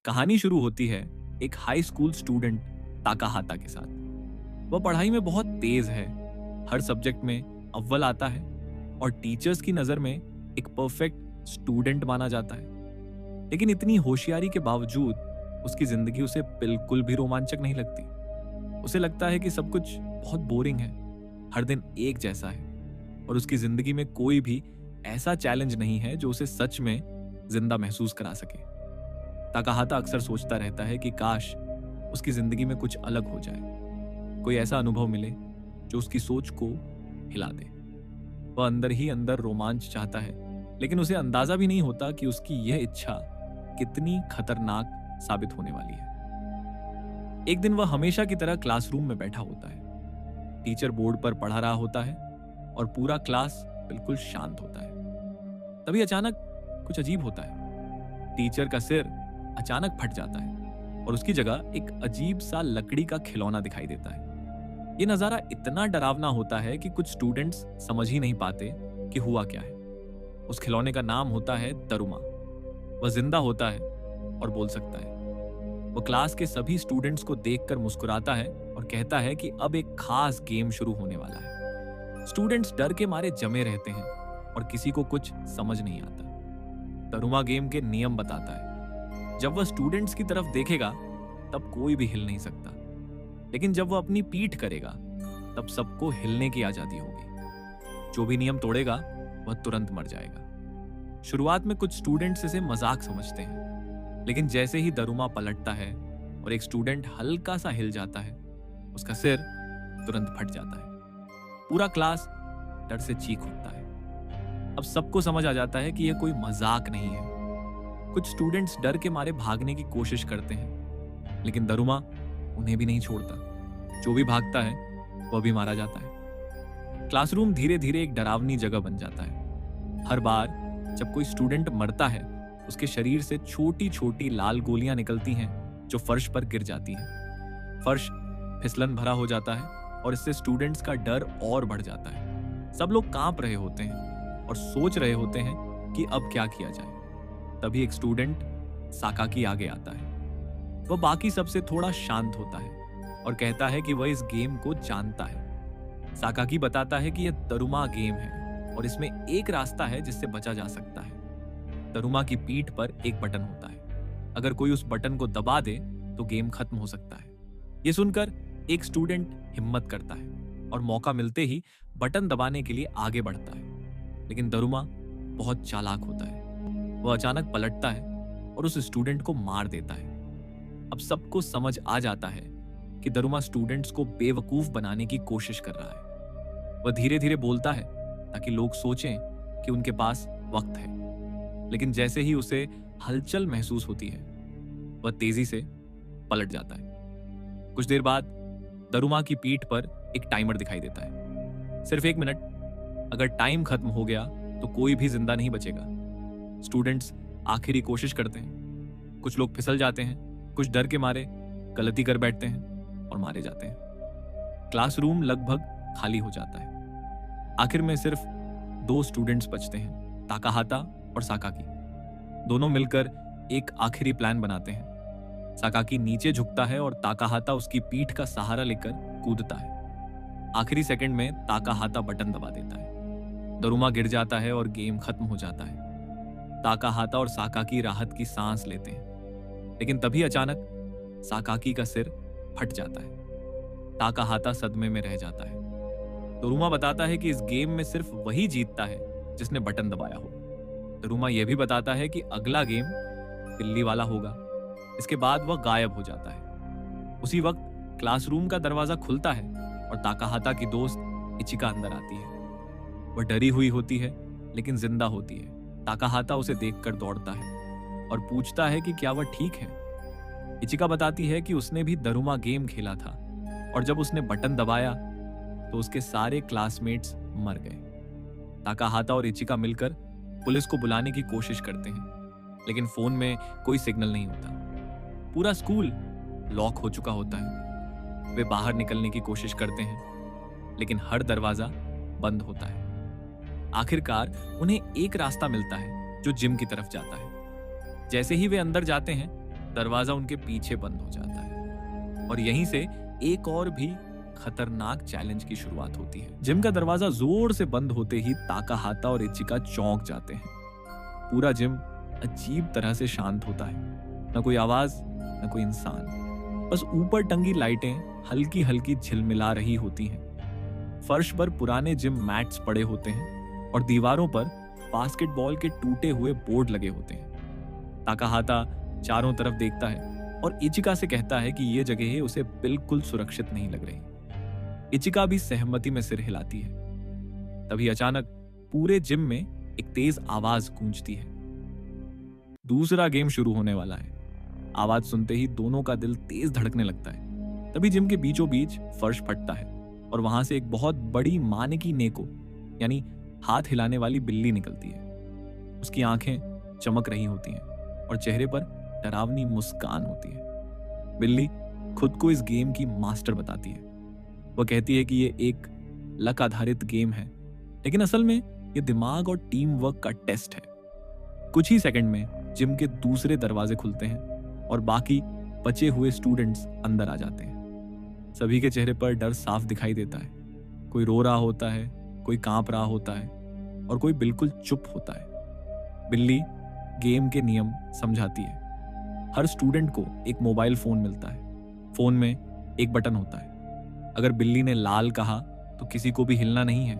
कहानी शुरू होती है एक हाई स्कूल स्टूडेंट ताकाहाता के साथ। वह पढ़ाई में बहुत तेज है, हर सब्जेक्ट में अव्वल आता है और टीचर्स की नजर में एक परफेक्ट स्टूडेंट माना जाता है। लेकिन इतनी होशियारी के बावजूद उसकी जिंदगी उसे बिल्कुल भी रोमांचक नहीं लगती। उसे लगता है कि सब कुछ बहुत बोरिंग है, हर दिन एक जैसा है और उसकी जिंदगी में कोई भी ऐसा चैलेंज नहीं है जो उसे सच में जिंदा महसूस करा सके। ताकाहाता अक्सर सोचता रहता है कि काश उसकी जिंदगी में कुछ अलग हो जाए, कोई ऐसा अनुभव मिले जो उसकी सोच को हिला दे। वह अंदर ही अंदर रोमांच चाहता है, लेकिन उसे अंदाजा भी नहीं होता कि उसकी यह इच्छा कितनी खतरनाक साबित होने वाली है। एक दिन वह हमेशा की तरह क्लासरूम में बैठा होता है। टीचर बोर्ड पर पढ़ा रहा होता है और पूरा क्लास बिल्कुल शांत होता है। तभी अचानक कुछ अजीब होता है। टीचर का सिर अचानक फट जाता है और उसकी जगह एक अजीब सा लकड़ी का खिलौना दिखाई देता है। यह नजारा इतना डरावना होता है कि कुछ स्टूडेंट्स समझ ही नहीं पाते कि हुआ क्या है। उस खिलौने का नाम होता है दरुमा। वह जिंदा होता है और बोल सकता है। वह क्लास के सभी स्टूडेंट्स को देखकर मुस्कुराता है और कहता है कि अब एक खास गेम शुरू होने वाला है। स्टूडेंट्स डर के मारे जमे रहते हैं और किसी को कुछ समझ नहीं आता। दरुमा गेम के नियम बताता है। जब वह स्टूडेंट्स की तरफ देखेगा तब कोई भी हिल नहीं सकता, लेकिन जब वह अपनी पीठ करेगा तब सबको हिलने की आजादी होगी। जो भी नियम तोड़ेगा वह तुरंत मर जाएगा। शुरुआत में कुछ स्टूडेंट्स इसे मजाक समझते हैं, लेकिन जैसे ही दरुमा पलटता है और एक स्टूडेंट हल्का सा हिल जाता है, उसका सिर तुरंत फट जाता है। पूरा क्लास डर से चीख उठता है। अब सबको समझ आ जाता है कि यह कोई मजाक नहीं है। कुछ स्टूडेंट्स डर के मारे भागने की कोशिश करते हैं, लेकिन दरुमा उन्हें भी नहीं छोड़ता। जो भी भागता है वह भी मारा जाता है। क्लासरूम धीरे धीरे एक डरावनी जगह बन जाता है। हर बार जब कोई स्टूडेंट मरता है, उसके शरीर से छोटी छोटी लाल गोलियां निकलती हैं जो फर्श पर गिर जाती हैं। फर्श फिसलन भरा हो जाता है और इससे स्टूडेंट्स का डर और बढ़ जाता है। सब लोग कांप रहे होते हैं और सोच रहे होते हैं कि अब क्या किया जाए। तभी एक स्टूडेंट साकाकी आगे आता है। वह बाकी सबसे थोड़ा शांत होता है और कहता है कि वह इस गेम को जानता है। साकाकी बताता है कि यह दरुमा गेम है और इसमें एक रास्ता है जिससे बचा जा सकता है। दरुमा की पीठ पर एक बटन होता है। अगर कोई उस बटन को दबा दे तो गेम खत्म हो सकता है। यह सुनकर एक स्टूडेंट हिम्मत करता है और मौका मिलते ही बटन दबाने के लिए आगे बढ़ता है, लेकिन दरुमा बहुत चालाक होता है। वह अचानक पलटता है और उस स्टूडेंट को मार देता है। अब सबको समझ आ जाता है कि दरुमा स्टूडेंट्स को बेवकूफ बनाने की कोशिश कर रहा है। वह धीरे धीरे बोलता है ताकि लोग सोचें कि उनके पास वक्त है, लेकिन जैसे ही उसे हलचल महसूस होती है, वह तेजी से पलट जाता है। कुछ देर बाद दरुमा की पीठ पर एक टाइमर दिखाई देता है। सिर्फ 1 मिनट। अगर टाइम खत्म हो गया तो कोई भी जिंदा नहीं बचेगा। स्टूडेंट्स आखिरी कोशिश करते हैं। कुछ लोग फिसल जाते हैं, कुछ डर के मारे गलती कर बैठते हैं और मारे जाते हैं। क्लासरूम लगभग खाली हो जाता है। आखिर में सिर्फ 2 स्टूडेंट्स बचते हैं, ताकाहाता और साकाकी। दोनों मिलकर एक आखिरी प्लान बनाते हैं। साकाकी नीचे झुकता है और ताकाहाता उसकी पीठ का सहारा लेकर कूदता है। आखिरी सेकंड में ताकाहाता बटन दबा देता है। दरुमा गिर जाता है और गेम खत्म हो जाता है। ताकाहाता और साकाकी राहत की सांस लेते हैं, लेकिन तभी अचानक साकाकी का सिर फट जाता है। ताकाहाता सदमे में रह जाता है। दरुमा बताता है कि इस गेम में सिर्फ वही जीतता है जिसने बटन दबाया हो। दरुमा यह भी बताता है कि अगला गेम बिल्ली वाला होगा। इसके बाद वह गायब हो जाता है। उसी वक्त क्लासरूम का दरवाजा खुलता है और ताकाहाता की दोस्त इचिका अंदर आती है। वह डरी हुई होती है, लेकिन जिंदा होती है। ताकाहाता उसे देखकर दौड़ता है और पूछता है कि क्या वह ठीक है। इचिका बताती है कि उसने भी दरुमा गेम खेला था और जब उसने बटन दबाया तो उसके सारे क्लासमेट्स मर गए। ताकाहाता और इचिका मिलकर पुलिस को बुलाने की कोशिश करते हैं, लेकिन फोन में कोई सिग्नल नहीं होता। पूरा स्कूल लॉक हो चुका होता है। वे बाहर निकलने की कोशिश करते हैं, लेकिन हर दरवाजा बंद होता है। आखिरकार उन्हें एक रास्ता मिलता है जो जिम की तरफ जाता है। जैसे ही वे अंदर जाते हैं, दरवाजा उनके पीछे बंद हो जाता है और यहीं से एक और भी खतरनाक चैलेंज की शुरुआत होती है। जिम का दरवाजा जोर से बंद होते ही ताकाहाता और इचिका चौंक जाते हैं। पूरा जिम अजीब तरह से शांत होता है, न कोई आवाज न कोई इंसान, बस ऊपर टंगी लाइटें हल्की हल्की झिलमिला रही होती हैं। फर्श पर पुराने जिम मैट्स पड़े होते हैं और दीवारों पर बास्केटबॉल के टूटे हुए बोर्ड लगे होते हैं। ताकाहाता चारों तरफ देखता है और इचिका से कहता है कि यह जगह उसे बिल्कुल सुरक्षित नहीं लग रही। इचिका भी सहमति में सिर हिलाती है। तभी अचानक पूरे जिम में एक तेज आवाज गूंजती है। दूसरा गेम शुरू होने वाला है। आवाज सुनते ही दोनों का दिल तेज धड़कने लगता है। तभी जिम के बीचों बीच फर्श फटता है और वहां से एक बहुत बड़ी मानेकी नेको यानी हाथ हिलाने वाली बिल्ली निकलती है। उसकी आंखें चमक रही होती हैं और चेहरे पर डरावनी मुस्कान होती है। बिल्ली खुद को इस गेम की मास्टर बताती है। वह कहती है कि ये एक लक आधारित गेम है, लेकिन असल में ये दिमाग और टीम वर्क का टेस्ट है। कुछ ही सेकंड में जिम के दूसरे दरवाजे खुलते हैं और बाकी बचे हुए स्टूडेंट्स अंदर आ जाते हैं। सभी के चेहरे पर डर साफ दिखाई देता है। कोई रो रहा होता है, कोई कांप रहा होता है और कोई बिल्कुल चुप होता है। बिल्ली गेम के नियम समझाती है। हर स्टूडेंट को एक मोबाइल फोन मिलता है। फोन में एक बटन होता है। अगर बिल्ली ने लाल कहा तो किसी को भी हिलना नहीं है।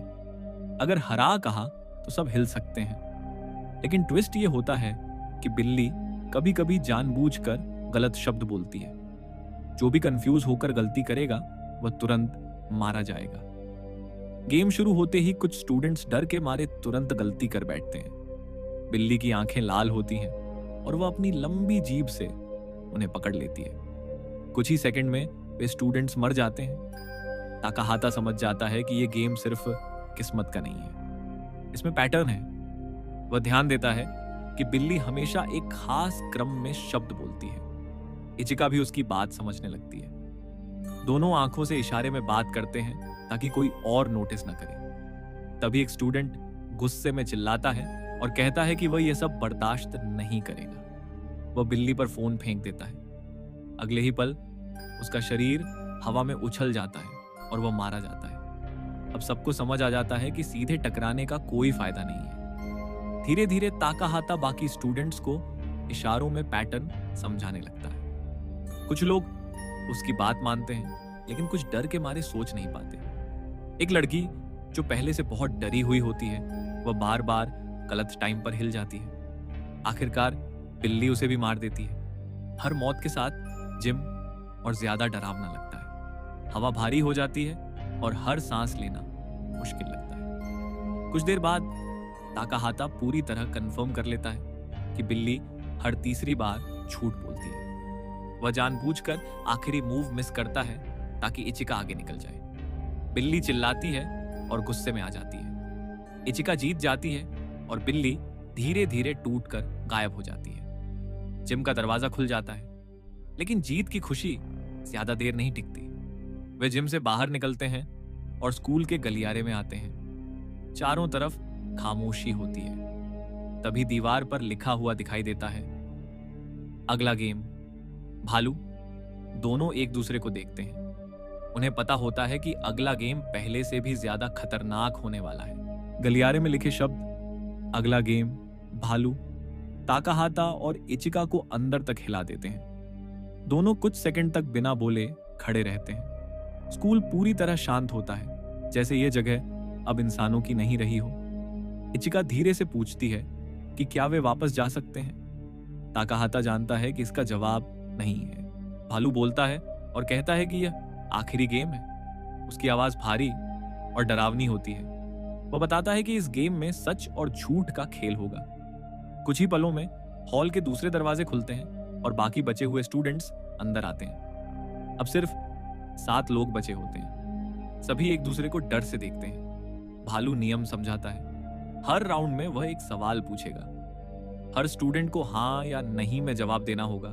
अगर हरा कहा तो सब हिल सकते हैं। लेकिन ट्विस्ट ये होता है कि बिल्ली कभी कभी जानबूझकर गलत शब्द बोलती है। जो भी कंफ्यूज होकर गलती करेगा वह तुरंत मारा जाएगा। गेम शुरू होते ही कुछ स्टूडेंट्स डर के मारे तुरंत गलती कर बैठते हैं। बिल्ली की आंखें लाल होती हैं और वह अपनी लंबी जीभ से उन्हें पकड़ लेती है। कुछ ही सेकंड में वे स्टूडेंट्स मर जाते हैं। ताकाहाता समझ जाता है कि यह गेम सिर्फ किस्मत का नहीं है, इसमें पैटर्न है। वह ध्यान देता है कि बिल्ली हमेशा एक खास क्रम में शब्द बोलती है। इचिका भी उसकी बात समझने लगती है। दोनों आंखों से इशारे में बात करते हैं ताकि कोई और नोटिस न करे। तभी एक स्टूडेंट गुस्से में चिल्लाता है और कहता है कि वह यह सब बर्दाश्त नहीं करेगा। वह बिल्ली पर फोन फेंक देता है। अगले ही पल उसका शरीर हवा में उछल जाता है और वह मारा जाता है। अब सबको समझ आ जाता है कि सीधे टकराने का कोई फायदा नहीं है। धीरे धीरे ताकाहाता बाकी स्टूडेंट्स को इशारों में पैटर्न समझाने लगता है। कुछ लोग उसकी बात मानते हैं, लेकिन कुछ डर के मारे सोच नहीं पाते। एक लड़की जो पहले से बहुत डरी हुई होती है, वह बार बार गलत टाइम पर हिल जाती है। आखिरकार बिल्ली उसे भी मार देती है। हर मौत के साथ जिम और ज्यादा डरावना लगता है। हवा भारी हो जाती है और हर सांस लेना मुश्किल लगता है। कुछ देर बाद ताकाहाता पूरी तरह कंफर्म कर लेता है कि बिल्ली हर तीसरी बार झूठ बोलती है। वह जानबूझकर आखिरी मूव मिस करता है ताकि इचिका आगे निकल जाए। बिल्ली चिल्लाती है और गुस्से में आ जाती है। इचिका जीत जाती है और बिल्ली धीरे धीरे टूटकर गायब हो जाती है। जिम का दरवाजा खुल जाता है, लेकिन जीत की खुशी ज्यादा देर नहीं टिकती। वे जिम से बाहर निकलते हैं और स्कूल के गलियारे में आते हैं। चारों तरफ खामोशी होती है। तभी दीवार पर लिखा हुआ दिखाई देता है, अगला गेम। भालू दोनों एक दूसरे को देखते हैं। उन्हें पता होता है कि अगला गेम पहले से भी ज्यादा खतरनाक होने वाला है। गलियारे में लिखे शब्द अगला गेम, भालू ताकाहाता और इचिका को अंदर तक हिला देते हैं। दोनों कुछ सेकंड तक बिना बोले खड़े रहते हैं। स्कूल पूरी तरह शांत होता है, जैसे यह जगह अब इंसानों की नहीं रही हो। इचिका धीरे से पूछती है कि क्या वे वापस जा सकते हैं। ताकाहाता जानता है कि इसका जवाब नहीं है। भालू बोलता है और कहता है कि यह आखिरी गेम है। उसकी आवाज भारी और डरावनी होती है। वह बताता है कि इस गेम में सच और झूठ का खेल होगा। कुछ ही पलों में हॉल के दूसरे दरवाजे खुलते हैं और बाकी बचे हुए स्टूडेंट्स अंदर आते हैं। अब सिर्फ 7 लोग बचे होते हैं। सभी एक दूसरे को डर से देखते हैं। भालू नियम समझाता है। हर राउंड में वह एक सवाल पूछेगा। हर स्टूडेंट को हाँ या नहीं में जवाब देना होगा,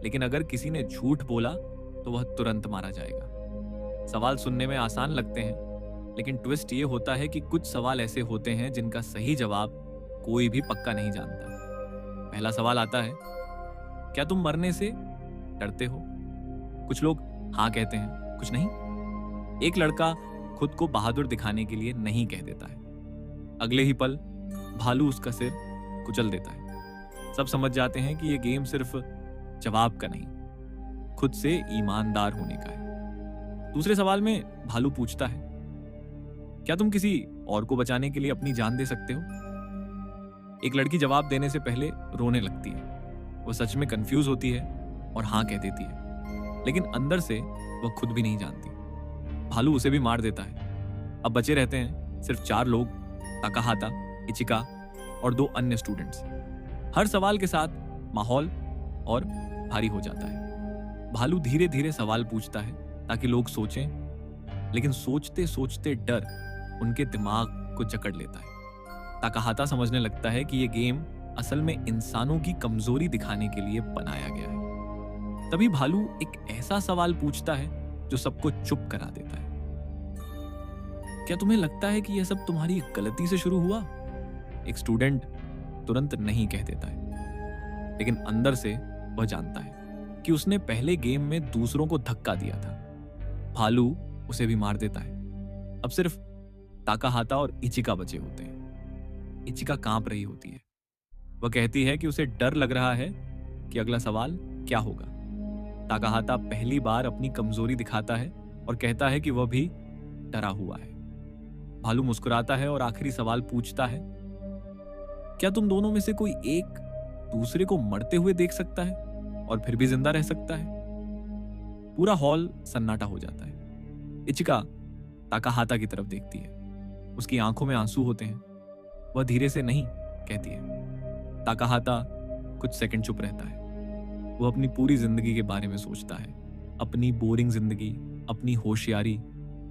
लेकिन अगर किसी ने झूठ बोला तो वह तुरंत मारा जाएगा। सवाल सुनने में आसान लगते हैं, लेकिन ट्विस्ट ये होता है कि कुछ सवाल ऐसे होते हैं जिनका सही जवाब कोई भी पक्का नहीं जानता। पहला सवाल आता है, क्या तुम मरने से डरते हो? कुछ लोग हाँ कहते हैं, कुछ नहीं। एक लड़का खुद को बहादुर दिखाने के लिए नहीं कह देता है। अगले ही पल भालू उसका सिर कुचल देता है। सब समझ जाते हैं कि यह गेम सिर्फ जवाब का नहीं, खुद से ईमानदार होने का है। दूसरे सवाल में भालू पूछता है, क्या तुम किसी और को बचाने के लिए अपनी जान दे सकते हो? एक लड़की जवाब देने से पहले रोने लगती है। वो सच में कंफ्यूज होती है और हाँ कह देती है, लेकिन अंदर से वह खुद भी नहीं जानती। भालू उसे भी मार देता है। अब बचे रहते हैं सिर्फ 4 लोग, ताकाहाता, इचिका और 2 अन्य स्टूडेंट्स। हर सवाल के साथ माहौल और भारी हो जाता है। भालू धीरे धीरे सवाल पूछता है ताकि लोग सोचें, लेकिन सोचते सोचते डर उनके दिमाग को जकड़ लेता है। ताकाहाता समझने लगता है कि यह गेम असल में इंसानों की कमजोरी दिखाने के लिए बनाया गया है। तभी भालू एक ऐसा सवाल पूछता है जो सबको चुप करा देता है। क्या तुम्हें लगता है कि यह सब तुम्हारी गलती से शुरू हुआ? एक स्टूडेंट तुरंत नहीं कह देता है, लेकिन अंदर से वह जानता है कि उसने पहले गेम में दूसरों को धक्का दिया था। भालू उसे भी मार देता है। अब सिर्फ ताकाहाता और इचिका बचे होते हैं। इचिका कांप रही होती है। वह कहती है कि उसे डर लग रहा है कि अगला सवाल क्या होगा। ताकाहाता पहली बार अपनी कमजोरी दिखाता है और कहता है कि वह भी डरा हुआ है। भालू मुस्कुराता है और आखिरी सवाल पूछता है, क्या तुम दोनों में से कोई एक दूसरे को मरते हुए देख सकता है और फिर भी जिंदा रह सकता है? पूरा हॉल सन्नाटा हो जाता है। इचिका ताकाहाता की तरफ देखती है। उसकी आंखों में आंसू होते हैं। वह धीरे से नहीं कहती है। ताकाहाता कुछ सेकंड चुप रहता है। वह अपनी पूरी जिंदगी के बारे में सोचता है, अपनी बोरिंग जिंदगी, अपनी होशियारी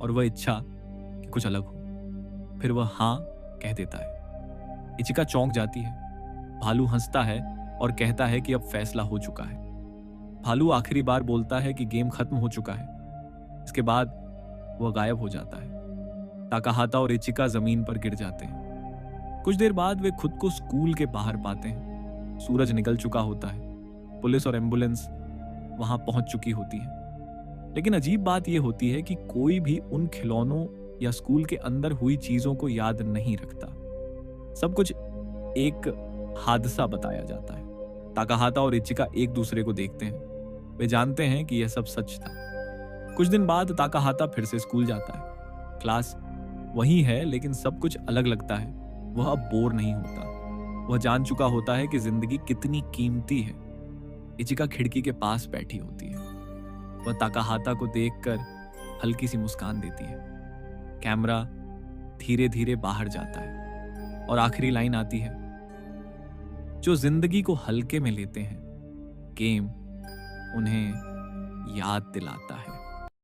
और वह इच्छा कि कुछ अलग हो। फिर वह हाँ कह देता है। इचिका चौंक जाती है। भालू हंसता है और कहता है कि अब फैसला हो चुका है। भालू आखिरी बार बोलता है कि गेम खत्म हो चुका है। इसके बाद वह गायब हो जाता है। ताकाहाता और इचिका जमीन पर गिर जाते हैं। कुछ देर बाद वे खुद को स्कूल के बाहर पाते हैं। सूरज निकल चुका होता है। पुलिस और एम्बुलेंस वहां पहुंच चुकी होती है। लेकिन अजीब बात यह होती है कि कोई भी उन खिलौनों या स्कूल के अंदर हुई चीजों को याद नहीं रखता। सब कुछ एक हादसा बताया जाता है। ताकाहाता और इचिका एक दूसरे को देखते हैं। वे जानते हैं कि यह सब सच था। कुछ दिन बाद ताकाहाता फिर से स्कूल जाता है। क्लास वही है, लेकिन सब कुछ अलग लगता है। वह अब बोर नहीं होता। वह जान चुका होता है कि जिंदगी कितनी कीमती है। इचिका खिड़की के पास बैठी होती है। वह ताकाहाता को देखकर हल्की सी मुस्कान देती है। कैमरा धीरे धीरे बाहर जाता है और आखिरी लाइन आती है, जो जिंदगी को हल्के में लेते हैं, गेम उन्हें याद दिलाता है।